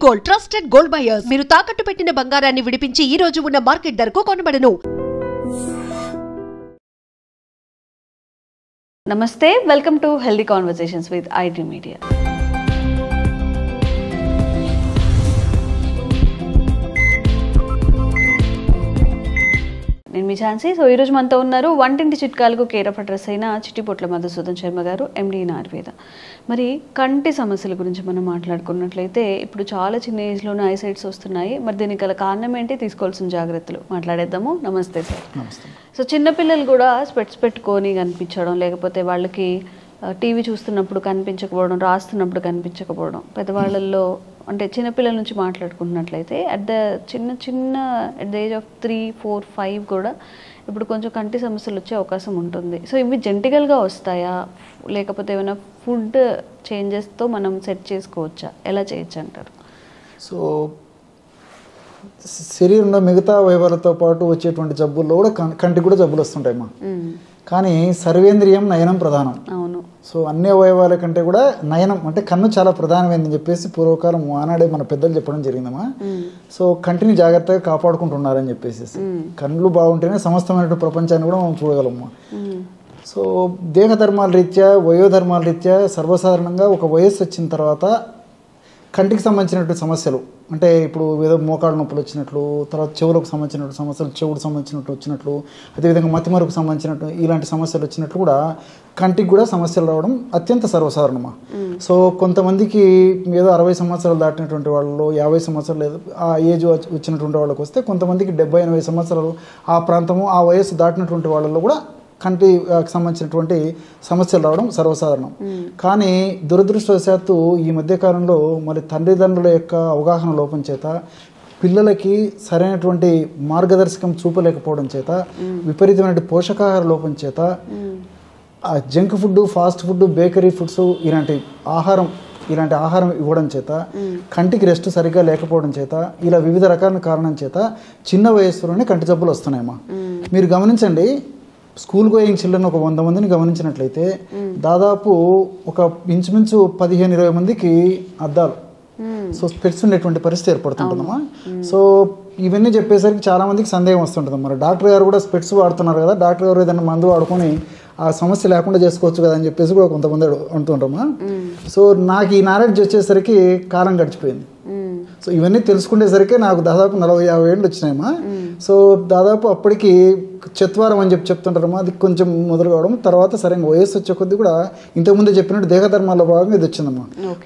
Gold, trusted gold buyers. మీరు తాకట్టు పెట్టిన బంగారాన్ని విడిపించి ఈ రోజు ఉన్న మార్కెట్ ధరకు కొనబడను. నమస్తే, welcome to healthy conversations with IT media. నేను మీ ఛాన్సీ. సో ఈరోజు మనతో ఉన్నారు వంటింటి చిట్కాలకు కేర్ ఆఫ్ అడ్రస్ అయిన చిట్టిపొట్ల మధుసూదన్ శర్మ గారు, ఎండి ఇన్ ఆయుర్వేద. మరి కంటి సమస్యల గురించి మనం మాట్లాడుకున్నట్లయితే ఇప్పుడు చాలా చిన్న ఏజ్లోనే ఐసైట్స్ వస్తున్నాయి. మరి దీనికి గల కారణం ఏంటి, తీసుకోవాల్సిన జాగ్రత్తలు మాట్లాడేద్దాము. నమస్తే సార్. సో చిన్నపిల్లలు కూడా స్పెట్స్ పెట్టుకొని కనిపించడం, లేకపోతే వాళ్ళకి టీవీ చూస్తున్నప్పుడు కనిపించకపోవడం, రాస్తున్నప్పుడు కనిపించకపోవడం, పెద్దవాళ్ళల్లో అంటే చిన్నపిల్లల నుంచి మాట్లాడుకుంటున్నట్లయితే అట్ ద ఏజ్ ఆఫ్ 3, 4, 5 కూడా ఇప్పుడు కొంచెం కంటి సమస్యలు వచ్చే అవకాశం ఉంటుంది. సో ఇవి జెంటికల్గా వస్తాయా, లేకపోతే ఏమైనా ఫుడ్ చేంజెస్తో మనం సెట్ చేసుకోవచ్చా, ఎలా చేయొచ్చు అంటారు? సో శరీరంలో మిగతా అవయవాలతో పాటు వచ్చేటువంటి జబ్బుల్లో కూడా కంటికి కూడా జబ్బులు వస్తుంటాయమ్మా. కానీ సర్వేంద్రియం నయనం ప్రధానం. అవును. సో అన్ని అవయవాల కంటే కూడా నయనం అంటే కన్ను చాలా ప్రధానమైందని చెప్పేసి పూర్వకాలం ఆనాడే మన పెద్దలు చెప్పడం జరిగిందమ్మా. సో కంటిని జాగ్రత్తగా కాపాడుకుంటున్నారని చెప్పేసి కళ్ళు బాగుంటేనే సమస్తమైన ప్రపంచాన్ని కూడా మనం చూడగలము. సో దేహధర్మాల రీత్యా, వయోధర్మాల రీత్యా సర్వసాధారణంగా ఒక వయస్సు వచ్చిన తర్వాత కంటికి సంబంధించినటువంటి సమస్యలు అంటే ఇప్పుడు ఏదో మోకాళ్ళ నొప్పులు వచ్చినట్లు, తర్వాత చెవులకు సంబంధించినటువంటి సమస్యలు, చెవుకు సంబంధించినట్టు వచ్చినట్లు, అదేవిధంగా మతిమరుకు సంబంధించినట్టు ఇలాంటి సమస్యలు వచ్చినట్లు కూడా కంటికి కూడా సమస్యలు రావడం అత్యంత సర్వసాధారణమా. సో కొంతమందికి ఏదో 60 సంవత్సరాలు దాటినటువంటి వాళ్ళు, 50 సంవత్సరాలు లేదు ఆ ఏజ్ వచ్చినటువంటి వాళ్ళకి వస్తే, కొంతమందికి 70-80 సంవత్సరాలు ఆ ప్రాంతము ఆ వయస్సు దాటినటువంటి వాళ్ళలో కూడా కంటికి సంబంధించినటువంటి సమస్యలు రావడం సర్వసాధారణం. కానీ దురదృష్టవశాత్తు ఈ మధ్యకాలంలో మరి తల్లిదండ్రుల యొక్క అవగాహన లోపం చేత, పిల్లలకి సరైనటువంటి మార్గదర్శకం చూపలేకపోవడం చేత, విపరీతమైన పోషకాహార లోపం చేత, junk food, fast food, bakery foods ఇలాంటి ఆహారం ఇవ్వడం చేత, కంటికి రెస్ట్ సరిగ్గా లేకపోవడం చేత, ఇలా వివిధ రకాల కారణం చేత చిన్న వయస్సులోనే కంటి జబ్బులు వస్తున్నాయమ్మా. మీరు గమనించండి, స్కూల్ గోయింగ్ చిల్డ్రన్ ఒక 100 మందిని గమనించినట్లయితే దాదాపు ఒక ఇంచుమించు 15-20 మందికి అద్దాలు, సో స్పెట్స్ ఉండేటువంటి పరిస్థితి ఏర్పడుతుంటుందమ్మా. సో ఇవన్నీ చెప్పేసరికి చాలా మందికి సందేహం వస్తుంటుంది, మరి డాక్టర్ గారు కూడా స్పెట్స్ వాడుతున్నారు కదా, డాక్టర్ గారు ఏదైనా మందు వాడుకొని ఆ సమస్య లేకుండా చేసుకోవచ్చు కదా అని చెప్పేసి కూడా కొంతమంది అంటుంటామా. సో నాకు ఈ నాలెడ్జ్ వచ్చేసరికి కాలం గడిచిపోయింది. సో ఇవన్నీ తెలుసుకునేసరికి నాకు దాదాపు 40-50 ఏళ్ళు వచ్చినాయమ్మా. సో దాదాపు అప్పటికి చత్వారం అని చెప్తుంటారమ్మా, అది కొంచెం మొదలు కావడం, తర్వాత సరైన వయస్సు వచ్చే కొద్ది కూడా ఇంతకుముందు చెప్పినట్టు దేహధర్మాల్లో భాగంగా ఇది వచ్చిందమ్మా.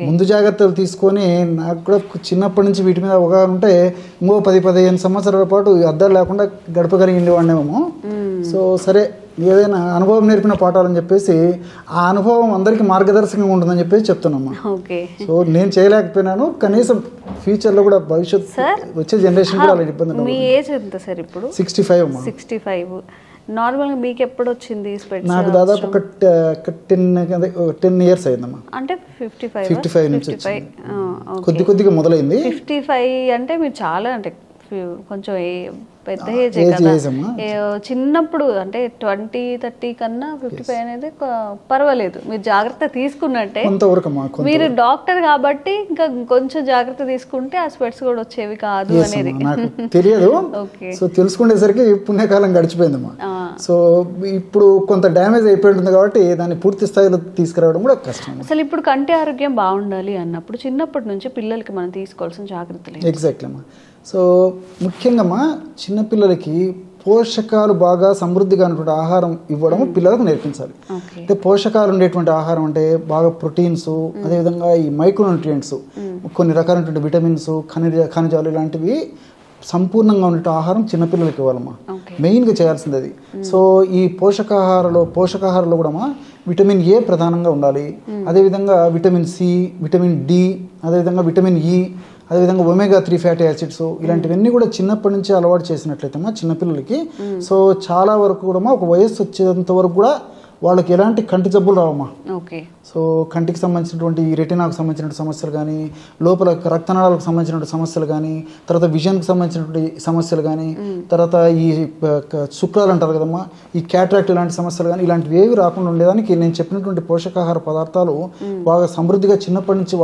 ముందు జాగ్రత్తలు తీసుకొని నాకు కూడా చిన్నప్పటి నుంచి వీటి మీద అవగాహన ఉంటే ఇంకో 10-15 సంవత్సరాల పాటు అద్దాలు లేకుండా గడపగలిగింది వాడినేమో. సో సరే, ఏదైనా అనుభవం నేర్పిన పాఠాలని చెప్పేసి ఆ అనుభవం అందరికీ మార్గదర్శకంగా ఉంటుందని చెప్పేసి చెప్తున్నామ్మా. సో నేను చేయలేకపోయినాను, కనీసం ఫ్యూచర్లో కూడా భవిష్యత్ వచ్చే జనరేషన్ కూడా అలా ఇబ్బంది. మీ ఏజ్ ఎంత సార్ ఇప్పుడు? 65 అమ్మా. 65. నార్మల్గా మీకు ఎప్పుడు వచ్చింది స్పెట్స్? నాకు దాదాపు ఒక 10 ఇయర్స్ అయిందమ్మా. అంటే 55 నుంచి కొద్దిగా మొదలైంది. 55 అంటే మీరు చాలా అంటే కొంచెం పెద్ద ఏజ్ కదా. చిన్నప్పుడు అంటే 20-30 కన్నా 55 అనేది పర్వాలేదు, మీరు జాగ్రత్త తీసుకున్నట్టే. మీరు డాక్టర్ కాబట్టి ఇంకా కొంచెం జాగ్రత్త తీసుకుంటే ఆ స్పెట్స్ కూడా వచ్చేవి కాదు అనేది నాకు తెలియదు. సో తెలుసుకునేసరికి పుణ్యకాలం గడిచిపోయిందమ్మా. సో ఇప్పుడు కొంత డ్యామేజ్ అయిపోయి ఉంటుంది కాబట్టి దాన్ని పూర్తి స్థాయిలో తీసుకురావడం కూడా కష్టం. అసలు ఇప్పుడు కంటి ఆరోగ్యం బాగుండాలి అన్నప్పుడు చిన్నప్పటి నుంచి పిల్లలకి మనం తీసుకోవాల్సిన జాగ్రత్తలు ఎగ్జాక్ట్లీ అమ్మా. సో ముఖ్యంగా చిన్నపిల్లలకి పోషకాలు బాగా సమృద్ధిగా ఉన్నటువంటి ఆహారం ఇవ్వడం పిల్లలకు నేర్పించాలి. అంటే పోషకాలు ఉండేటువంటి ఆహారం అంటే బాగా ప్రోటీన్స్, అదేవిధంగా ఈ మైక్రోన్యూట్రియంట్స్, కొన్ని రకాలైనటువంటి విటమిన్స్, ఖనిజాలు ఇలాంటివి సంపూర్ణంగా ఉండే ఆహారం చిన్నపిల్లలకి ఇవ్వాలమ్మా. మెయిన్గా చేయాల్సింది అది. సో ఈ పోషకాహారంలో కూడా విటమిన్ ఏ ప్రధానంగా ఉండాలి, అదేవిధంగా విటమిన్ సి, విటమిన్ డి, అదేవిధంగా విటమిన్ ఈ, అదేవిధంగా ఒమేగా-3 ఫ్యాటీ యాసిడ్స్ ఇలాంటివన్నీ కూడా చిన్నప్పటి నుంచి అలవాటు చేసినట్లయితే చిన్నపిల్లలకి సో చాలా వరకు కూడా ఒక వయస్సు వచ్చేంత వరకు కూడా వాళ్ళకి ఎలాంటి కంటి జబ్బులు రావమ్మా. ఓకే. సో కంటికి సంబంధించినటువంటి ఈ రెటినాకు సంబంధించినటువంటి సమస్యలు కానీ, లోపల రక్తనాళాలకు సంబంధించినటువంటి సమస్యలు కానీ, తర్వాత విజన్కి సంబంధించినటువంటి సమస్యలు కానీ, తర్వాత ఈ శుక్రాలు అంటారు కదమ్మా, ఈ క్యాట్రాక్ట్ ఇలాంటి సమస్యలు కానీ, ఇలాంటివి ఏవి రాకుండా ఉండేదానికి నేను చెప్పినటువంటి పోషకాహార పదార్థాలు బాగా సమృద్ధిగా చిన్నప్పటి నుంచి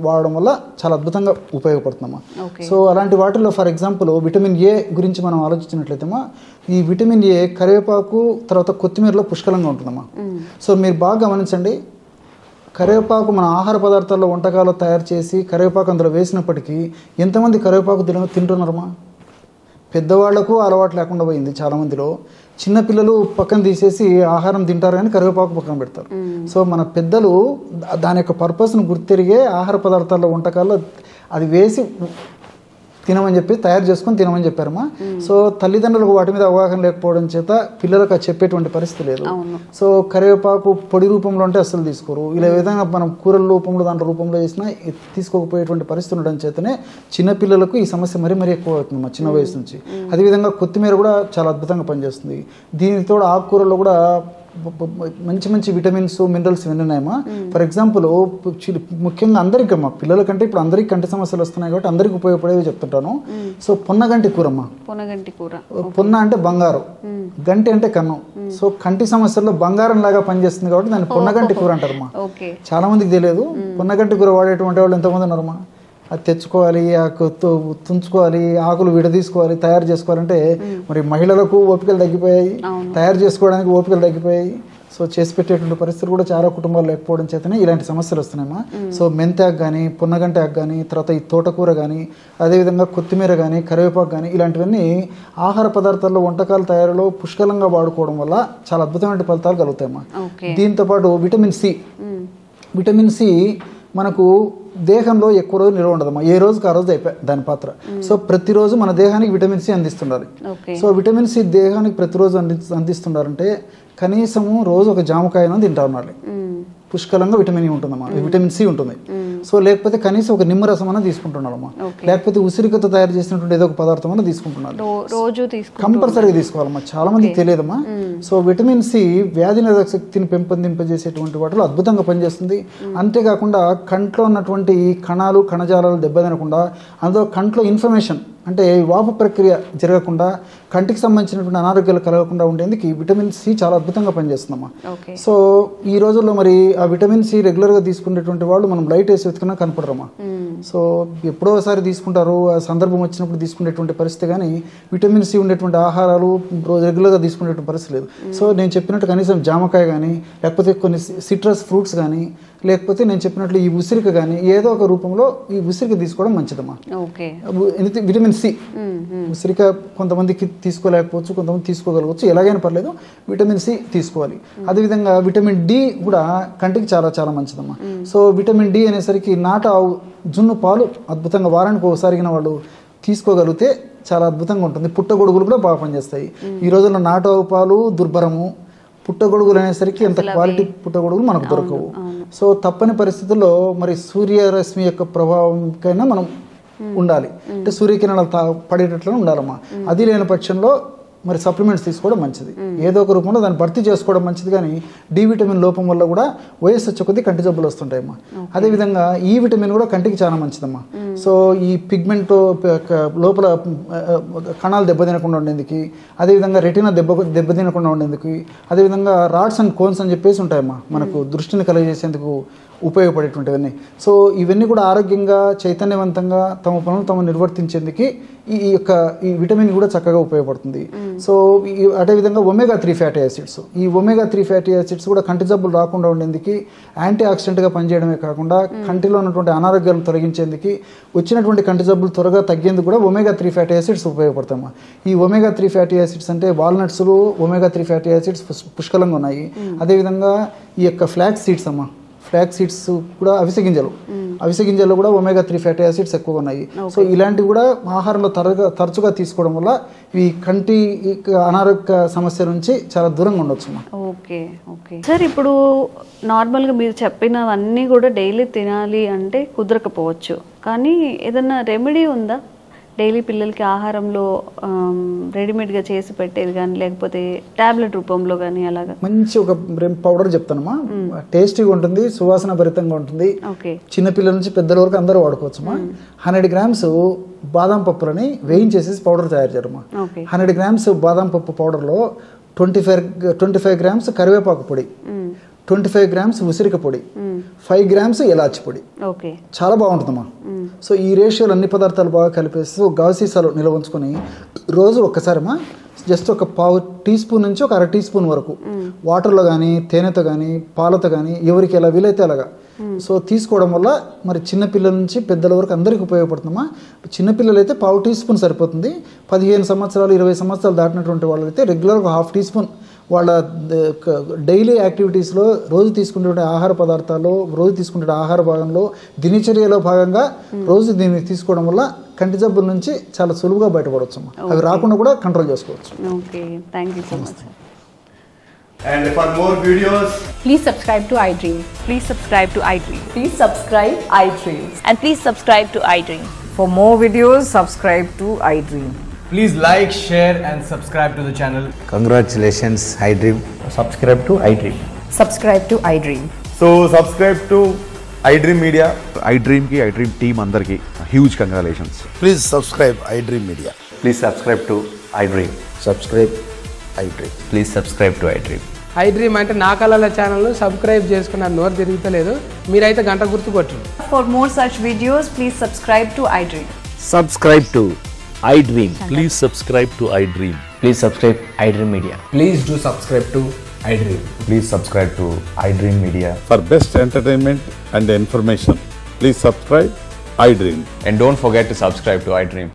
వాడడం వల్ల చాలా అద్భుతంగా ఉపయోగపడుతుందమ్మా. సో అలాంటి వాటిల్లో ఫర్ ఎగ్జాంపుల్ విటమిన్ ఏ గురించి మనం ఆలోచించినట్లయితేమా, ఈ విటమిన్ ఏ కరివేపాకు తర్వాత కొత్తిమీరలో పుష్కలంగా ఉంటుందమ్మా. సో మీరు బాగా గమనించండి, కరివేపాకు మన ఆహార పదార్థాల్లో వంటకాలు తయారు చేసి కరివేపాకు అందులో వేసినప్పటికీ ఎంతమంది కరివేపాకు తింటున్నారమ్మా? పెద్దవాళ్లకు అలవాటు లేకుండా పోయింది చాలామందిలో. చిన్నపిల్లలు పక్కన తీసేసి ఆహారం తింటారు కానీ కరివేపాకు పక్కన పెడతారు. సో మన పెద్దలు దాని యొక్క పర్పస్ను గుర్తిరిగే ఆహార పదార్థాల్లో వంటకాల్లో అది వేసి తినమని చెప్పి తయారు చేసుకొని తినమని చెప్పారమ్మా. సో తల్లిదండ్రులకు వాటి మీద అవగాహన లేకపోవడం చేత పిల్లలకు అది చెప్పేటువంటి పరిస్థితి లేదు. సో కరివేపాకు పొడి రూపంలో అంటే అస్సలు తీసుకోరు. ఇలా విధంగా మనం కూరల రూపంలో దాంట్లో రూపంలో చేసినా తీసుకోకపోయేటువంటి పరిస్థితి ఉండడం చేతనే చిన్నపిల్లలకు ఈ సమస్య మరీ ఎక్కువ అవుతుందమ్మా చిన్న వయసు నుంచి. అదేవిధంగా కొత్తిమీర కూడా చాలా అద్భుతంగా పనిచేస్తుంది. దీనితో ఆకుకూరల్లో కూడా మంచి విటమిన్స్ మినరల్స్ ఇవన్నీ ఉన్నాయమ్మా. ఫర్ ఎగ్జాంపుల్ ముఖ్యంగా అందరికీ అమ్మా, పిల్లల కంటే ఇప్పుడు అందరికీ కంటి సమస్యలు వస్తున్నాయి కాబట్టి అందరికి ఉపయోగపడేవి చెప్తుంటాను. సో పొన్నగంటి కూర అమ్మా. పొన్న అంటే బంగారం, గంటి అంటే కన్నం. సో కంటి సమస్యల్లో బంగారం లాగా పనిచేస్తుంది కాబట్టి దాన్ని పొన్నగంటి కూర అంటారమ్మా. చాలా మందికి తెలియదు. పొన్నగంటి కూర వాడేటువంటి వాళ్ళు ఎంతమంది ఉన్నారమ్మా? అది తెచ్చుకోవాలి, తుంచుకోవాలి, ఆకులు విడదీసుకోవాలి, తయారు చేసుకోవాలంటే మరి మహిళలకు ఓపికలు తగ్గిపోయాయి, తయారు చేసుకోవడానికి ఓపికలు తగ్గిపోయాయి. సో చేసి పెట్టేటువంటి పరిస్థితులు కూడా చాలా కుటుంబాలు లేకపోవడం చేతనే ఇలాంటి సమస్యలు వస్తున్నాయమ్మా. సో మెంతాకు కానీ, పున్నగంటాకు కానీ, తర్వాత ఈ తోటకూర కానీ, అదేవిధంగా కొత్తిమీర కానీ, కరివేపాకు కానీ, ఇలాంటివన్నీ ఆహార పదార్థాల్లో వంటకాల తయారీలో పుష్కలంగా వాడుకోవడం వల్ల చాలా అద్భుతమైన ఫలితాలు కలుగుతాయమ్మా. దీంతోపాటు విటమిన్ సి మనకు దేహంలో ఎక్కువ రోజు నిల్వ ఉండదమ్మా. ఏ రోజుకి ఆ రోజు అయిపోయి దాని పాత్ర. సో ప్రతిరోజు మన దేహానికి విటమిన్ సి అందిస్తుండాలి. సో విటమిన్ సి దేహానికి ప్రతిరోజు అందిస్తుండాలంటే కనీసము రోజు ఒక జామకాయను తింటా ఉండాలి. పుష్కలంగా విటమిన్ ఈ ఉంటుందమ్మా, విటమిన్ సి ఉంటుంది. సో లేకపోతే కనీసం ఒక నిమ్మరసం అన్న తీసుకుంటున్నాడమ్మా, లేకపోతే ఉసిరికతో తయారు చేసినటువంటి ఏదో ఒక పదార్థం అన్న తీసుకుంటున్నాడు. కంపల్సరీగా తీసుకోవాలమ్మా. చాలా మందికి తెలియదమ్మా. సో విటమిన్ సి వ్యాధి నిరోధక శక్తిని పెంపొందింపజేసేటువంటి వాటిలో అద్భుతంగా పనిచేస్తుంది. అంతేకాకుండా కంట్లో ఉన్నటువంటి కణాలు కణజాలాలు దెబ్బతినకుండా, అందులో కంట్లో ఇన్ఫర్మేషన్ అంటే వాపు ప్రక్రియ జరగకుండా, కంటికి సంబంధించినటువంటి అనారోగ్యాలు కలగకుండా ఉండేందుకు ఈ విటమిన్ సి చాలా అద్భుతంగా పనిచేస్తుందమ్మా. సో ఈ రోజుల్లో మరి ఆ విటమిన్ సి రెగ్యులర్గా తీసుకునేటువంటి వాళ్ళు మనం లైట్ వేసి వెతుకున్నా కనపడరమ్మా. సో ఎప్పుడో ఒకసారి తీసుకుంటారు, ఆ సందర్భం వచ్చినప్పుడు తీసుకునేటువంటి పరిస్థితి, కానీ విటమిన్ సి ఉండేటువంటి ఆహారాలు రెగ్యులర్గా తీసుకునేటువంటి పరిస్థితి లేదు. సో నేను చెప్పినట్టు కనీసం జామకాయ కానీ, లేకపోతే కొన్ని సిట్రస్ ఫ్రూట్స్ కానీ, లేకపోతే నేను చెప్పినట్లు ఈ ఉసిరిక కానీ ఏదో ఒక రూపంలో ఈ ఉసిరిక తీసుకోవడం మంచిదమ్మా. విటమిన్ సి ఉసిరిక కొంతమందికి తీసుకోలేకపోవచ్చు, కొంతమంది తీసుకోగలవచ్చు, ఎలాగైనా పర్లేదు విటమిన్ సి తీసుకోవాలి. అదేవిధంగా విటమిన్ డి కూడా కంటికి చాలా చాలా మంచిదమ్మా. సో విటమిన్ డి అనేసరికి నాటు ఆవు జున్ను పాలు అద్భుతంగా వారానికి ఒకసారిగిన వాళ్ళు తీసుకోగలిగితే చాలా అద్భుతంగా ఉంటుంది. పుట్టగొడుగులు కూడా బాగా పనిచేస్తాయి. ఈ రోజుల్లో నాటు ఆవు పాలు దుర్భరము, పుట్టగొడుగులు అనేసరికి ఎంత క్వాలిటీ పుట్టగొడుగులు మనకు దొరకవు. సో తప్పని పరిస్థితుల్లో మరి సూర్యరశ్మి యొక్క ప్రభావంకైనా మనం ఉండాలి, అంటే సూర్యకిరణాలు పడేటట్లు ఉండాలమ్మా. అది లేని పక్షంలో మరి సప్లిమెంట్స్ తీసుకోవడం మంచిది, ఏదో ఒక రూపంలో దాన్ని భర్తీ చేసుకోవడం మంచిది. కానీ డి విటమిన్ లోపం వల్ల కూడా వయస్సు వచ్చే కొద్దీ కంటి జబ్బులు వస్తుంటాయమ్మా. అదేవిధంగా ఈ విటమిన్ కూడా కంటికి చాలా మంచిదమ్మా. సో ఈ పిగ్మెంట్ లోపల కణాలు దెబ్బతినకుండా ఉండేందుకు, అదేవిధంగా రెటినా దెబ్బతినకుండా ఉండేందుకు, అదేవిధంగా రాడ్స్ అండ్ కోన్స్ అని చెప్పేసి ఉంటాయమ్మా మనకు దృష్టిని కలుగజేసేందుకు ఉపయోగపడేటువంటివన్నీ. సో ఇవన్నీ కూడా ఆరోగ్యంగా చైతన్యవంతంగా తమ పనులు తమ నిర్వర్తించేందుకు ఈ విటమిన్ కూడా చక్కగా ఉపయోగపడుతుంది. సో అదేవిధంగా ఒమేగా-3 ఫ్యాటీ యాసిడ్స్, ఈ ఒమేగా-3 ఫ్యాటీ యాసిడ్స్ కూడా కంటి జబ్బులు రాకుండా ఉండేందుకు యాంటీ ఆక్సిడెంట్గా పనిచేయడమే కాకుండా కంటిలో ఉన్నటువంటి అనారోగ్యాలను తొలగించేందుకు, వచ్చినటువంటి కంటి జబ్బులు త్వరగా తగ్గేందుకు కూడా ఒమేగా-3 ఫ్యాటీ యాసిడ్స్ ఉపయోగపడతాయమ్మా. ఈ ఒమేగా-3 ఫ్యాటీ యాసిడ్స్ అంటే వాల్నట్స్లో ఒమేగా-3 ఫ్యాటీ యాసిడ్స్ పుష్కలంగా ఉన్నాయి. అదేవిధంగా ఈ యొక్క ఫ్లాక్స్ సీడ్స్ అమ్మా, ఫ్లాక్స్ సీడ్స్ కూడా అవిసె గింజల్లో కూడా ఒమేగా-3 ఫ్యాటీ యాసిడ్స్ ఎక్కువగా ఉన్నాయి. సో ఇలాంటివి కూడా ఆహారంలో తరచుగా తీసుకోవడం వల్ల ఈ కంటి అనారోగ్య సమస్య నుంచి చాలా దూరంగా ఉండొచ్చు. ఓకే సార్, ఇప్పుడు నార్మల్గా మీరు చెప్పినవన్నీ కూడా డైలీ తినాలి అంటే కుదరకపోవచ్చు, కానీ ఏదన్నా రెమెడీ ఉందా డైలీ పిల్లలకి ఆహారంలో రెడీమేడ్గా చేసి పెట్టేది కానీ లేకపోతే టాబ్లెట్ రూపంలో కానీ అలాగా మంచి ఒక పౌడర్ చెప్తానమ్మా, టేస్టీగా ఉంటుంది, సువాసన భరితంగా ఉంటుంది. ఓకే. చిన్నపిల్లల నుంచి పెద్దల వరకు అందరూ వాడుకోవచ్చమ్మా. 100 grams బాదం పప్పులని వేయించేసి పౌడర్ తయారు చేయడమ్మా. 100 grams బాదం పప్పు పౌడర్లో 25 grams కరివేపాకు పొడి, 25 grams ఉసిరిక పొడి, 5 grams ఇలాచి పొడి. ఓకే. చాలా బాగుంటుందమ్మా. సో ఈ రేషియోలు అన్ని పదార్థాలు బాగా కలిపేసి గాజు సీసాలో నిల్వ ఉంచుకొని రోజు ఒక్కసారమ్మా జస్ట్ ఒక పావు టీ స్పూన్ నుంచి ఒక 1/2 టీ స్పూన్ వరకు వాటర్లో కానీ తేనెతో కానీ పాలతో కానీ ఎవరికి ఎలా వీలైతే అలాగా సో తీసుకోవడం వల్ల మరి చిన్నపిల్లల నుంచి పెద్దల వరకు అందరికీ ఉపయోగపడుతుందమ్మా. చిన్నపిల్లలు అయితే పావు టీ స్పూన్ సరిపోతుంది. 15 సంవత్సరాలు 20 సంవత్సరాలు దాటినటువంటి వాళ్ళైతే రెగ్యులర్గా 1/2 టీ స్పూన్ వాళ్ళ డైలీ యాక్టివిటీస్లో రోజు తీసుకునే ఆహార పదార్థాలు, రోజు తీసుకునే ఆహార భాగంలో దినచర్యలో భాగంగా రోజు దీన్ని తీసుకోవడం వల్ల కంటి జబ్బుల నుంచి చాలా సులువుగా బయటపడవచ్చు. అవి రాకుండా కూడా కంట్రోల్ చేసుకోవచ్చు. Okay, thank you so much. And for more videos, please subscribe to iDream. Please subscribe to iDream. Please subscribe iDream. And please subscribe to iDream. For more videos, subscribe to iDream. please like, share and subscribe to the channel. Congratulations, iDream. Subscribe to iDream. Subscribe to iDream. So subscribe to iDream Media. iDream ki iDream team andarki huge congratulations. Please subscribe iDream Media. Please subscribe to iDream. Subscribe iDream. Please subscribe to iDream. iDream అంటే నా కళల channel subscribe చేసుకున్నారు, నోరు తిరుగుతలేదు, మీరైతే గంట గుర్తు కొట్టండి. For more such videos, please subscribe to iDream. Subscribe to iDream. Please subscribe to iDream. Please subscribe iDream Media. Please do subscribe to iDream. Please subscribe to iDream Media. For best entertainment and information, please subscribe iDream. And don't forget to subscribe to iDream.